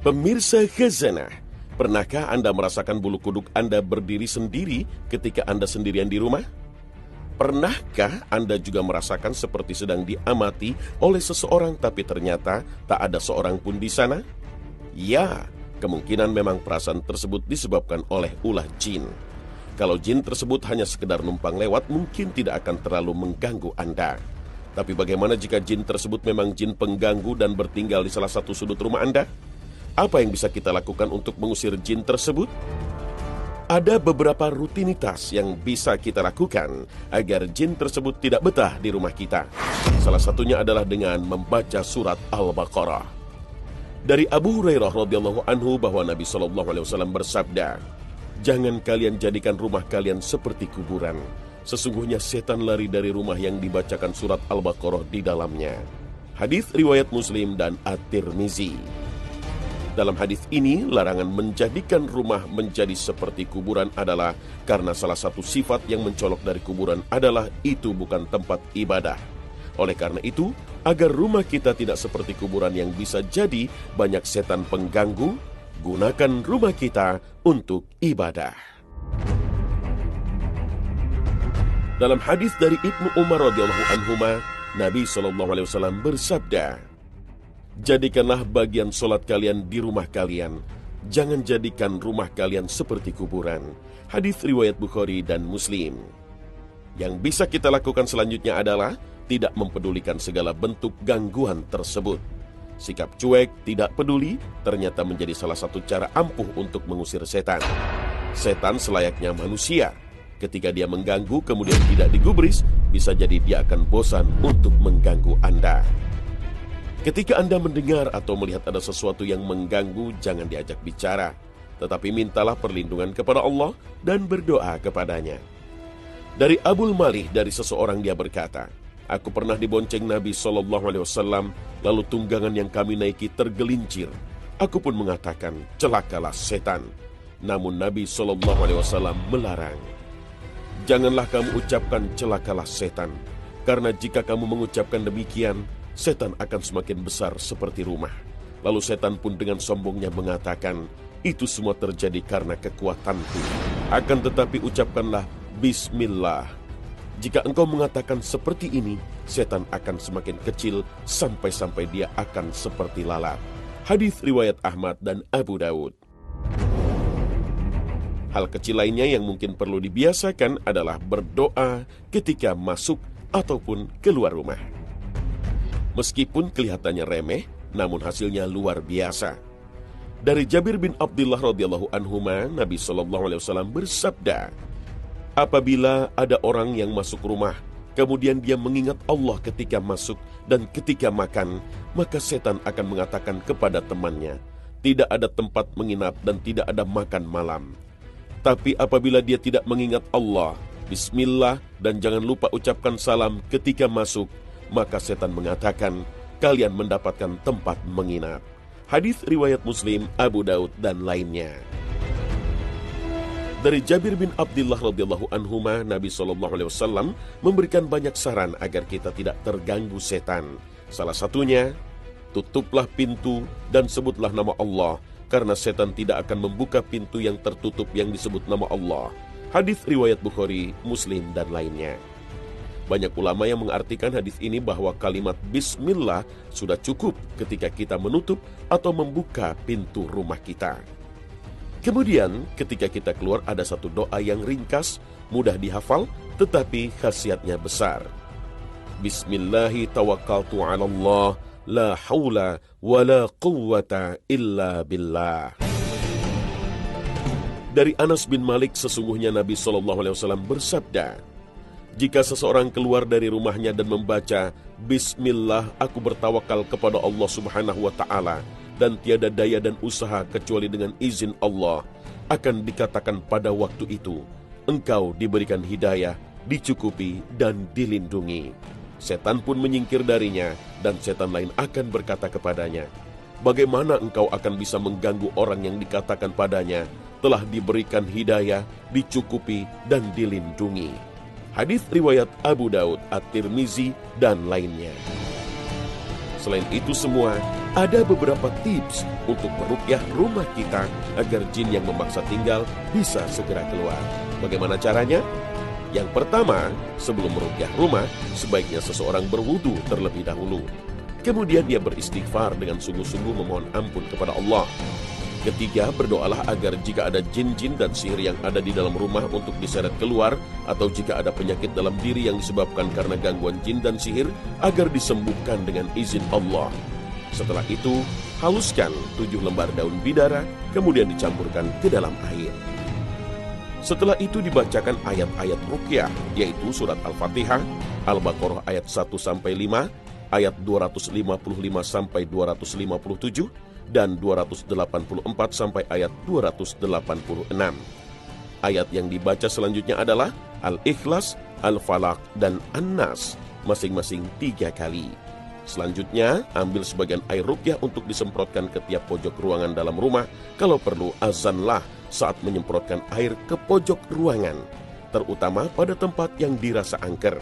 Pemirsa Khazanah, pernahkah Anda merasakan bulu kuduk Anda berdiri sendiri ketika Anda sendirian di rumah? Pernahkah Anda juga merasakan seperti sedang diamati oleh seseorang tapi ternyata tak ada seorang pun di sana? Ya, kemungkinan memang perasaan tersebut disebabkan oleh ulah jin. Kalau jin tersebut hanya sekedar numpang lewat, mungkin tidak akan terlalu mengganggu Anda. Tapi bagaimana jika jin tersebut memang jin pengganggu dan bertinggal di salah satu sudut rumah Anda? Apa yang bisa kita lakukan untuk mengusir jin tersebut? Ada beberapa rutinitas yang bisa kita lakukan agar jin tersebut tidak betah di rumah kita. Salah satunya adalah dengan membaca surat Al-Baqarah. Dari Abu Hurairah radhiyallahu anhu bahwa Nabi SAW bersabda, "Jangan kalian jadikan rumah kalian seperti kuburan. Sesungguhnya setan lari dari rumah yang dibacakan surat Al-Baqarah di dalamnya." Hadis riwayat Muslim dan At-Tirmizi. Dalam hadis ini, larangan menjadikan rumah menjadi seperti kuburan adalah karena salah satu sifat yang mencolok dari kuburan adalah itu bukan tempat ibadah. Oleh karena itu, agar rumah kita tidak seperti kuburan yang bisa jadi banyak setan pengganggu, gunakan rumah kita untuk ibadah. Dalam hadis dari Ibnu Umar radhiyallahu anhuma, Nabi SAW bersabda, "Jadikanlah bagian solat kalian di rumah kalian. Jangan jadikan rumah kalian seperti kuburan." Hadis riwayat Bukhari dan Muslim. Yang bisa kita lakukan selanjutnya adalah tidak mempedulikan segala bentuk gangguan tersebut. Sikap cuek, tidak peduli, ternyata menjadi salah satu cara ampuh untuk mengusir setan. Setan selayaknya manusia. Ketika dia mengganggu kemudian tidak digubris, bisa jadi dia akan bosan untuk mengganggu Anda. Ketika Anda mendengar atau melihat ada sesuatu yang mengganggu, jangan diajak bicara, tetapi mintalah perlindungan kepada Allah dan berdoa kepadanya. Dari Abul Malih dari seseorang dia berkata, "Aku pernah dibonceng Nabi SAW, lalu tunggangan yang kami naiki tergelincir. Aku pun mengatakan, celakalah setan. Namun Nabi SAW melarang. Janganlah kamu ucapkan celakalah setan, karena jika kamu mengucapkan demikian, setan akan semakin besar seperti rumah." Lalu setan pun dengan sombongnya mengatakan, "Itu semua terjadi karena kekuatanku. Akan tetapi ucapkanlah Bismillah. Jika engkau mengatakan seperti ini, setan akan semakin kecil sampai-sampai dia akan seperti lalat." Hadis riwayat Ahmad dan Abu Daud. Hal kecil lainnya yang mungkin perlu dibiasakan adalah berdoa ketika masuk ataupun keluar rumah. Meskipun kelihatannya remeh, namun hasilnya luar biasa. Dari Jabir bin Abdullah radhiyallahu anhuma, Nabi SAW bersabda, "Apabila ada orang yang masuk rumah, kemudian dia mengingat Allah ketika masuk dan ketika makan, maka setan akan mengatakan kepada temannya, tidak ada tempat menginap dan tidak ada makan malam. Tapi apabila dia tidak mengingat Allah, Bismillah, dan jangan lupa ucapkan salam ketika masuk, maka setan mengatakan, kalian mendapatkan tempat menginap." Hadis riwayat Muslim, Abu Daud, dan lainnya. Dari Jabir bin Abdullah radhiyallahu anhuma, Nabi SAW memberikan banyak saran agar kita tidak terganggu setan. Salah satunya, tutuplah pintu dan sebutlah nama Allah, karena setan tidak akan membuka pintu yang tertutup yang disebut nama Allah. Hadis riwayat Bukhari, Muslim, dan lainnya. Banyak ulama yang mengartikan hadis ini bahwa kalimat Bismillah sudah cukup ketika kita menutup atau membuka pintu rumah kita. Kemudian ketika kita keluar ada satu doa yang ringkas, mudah dihafal, tetapi khasiatnya besar. Bismillahi tawakkaltu ala Allah, la hawla wa la quwwata illa billah. Dari Anas bin Malik, sesungguhnya Nabi SAW bersabda, "Jika seseorang keluar dari rumahnya dan membaca, Bismillah, aku bertawakal kepada Allah Subhanahu wa Ta'ala, dan tiada daya dan usaha kecuali dengan izin Allah, akan dikatakan pada waktu itu, engkau diberikan hidayah, dicukupi, dan dilindungi. Setan pun menyingkir darinya, dan setan lain akan berkata kepadanya, bagaimana engkau akan bisa mengganggu orang yang dikatakan padanya, telah diberikan hidayah, dicukupi, dan dilindungi." Hadis riwayat Abu Daud, At-Tirmizi, dan lainnya. Selain itu semua, Ada beberapa tips untuk meruqyah rumah kita agar jin yang memaksa tinggal bisa segera keluar. Bagaimana caranya? Yang pertama, sebelum meruqyah rumah, sebaiknya seseorang berwudu terlebih dahulu. Kemudian dia beristighfar dengan sungguh-sungguh memohon ampun kepada Allah. Ketiga, berdoalah agar jika ada jin-jin dan sihir yang ada di dalam rumah untuk diseret keluar, atau jika ada penyakit dalam diri yang disebabkan karena gangguan jin dan sihir, agar disembuhkan dengan izin Allah. Setelah itu, haluskan 7 lembar daun bidara, kemudian dicampurkan ke dalam air. Setelah itu dibacakan ayat-ayat ruqyah, yaitu surat Al-Fatihah, Al-Baqarah ayat 1-5, ayat 255-257, dan 284 sampai ayat 286. Ayat yang dibaca selanjutnya adalah Al-Ikhlas, Al-Falaq, dan An-Nas, masing-masing 3 kali. Selanjutnya, ambil sebagian air ruqyah untuk disemprotkan ke tiap pojok ruangan dalam rumah. Kalau perlu, azanlah saat menyemprotkan air ke pojok ruangan, terutama pada tempat yang dirasa angker.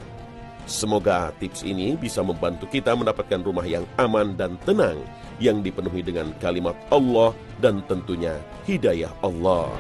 Semoga tips ini bisa membantu kita mendapatkan rumah yang aman dan tenang, yang dipenuhi dengan kalimat Allah dan tentunya hidayah Allah.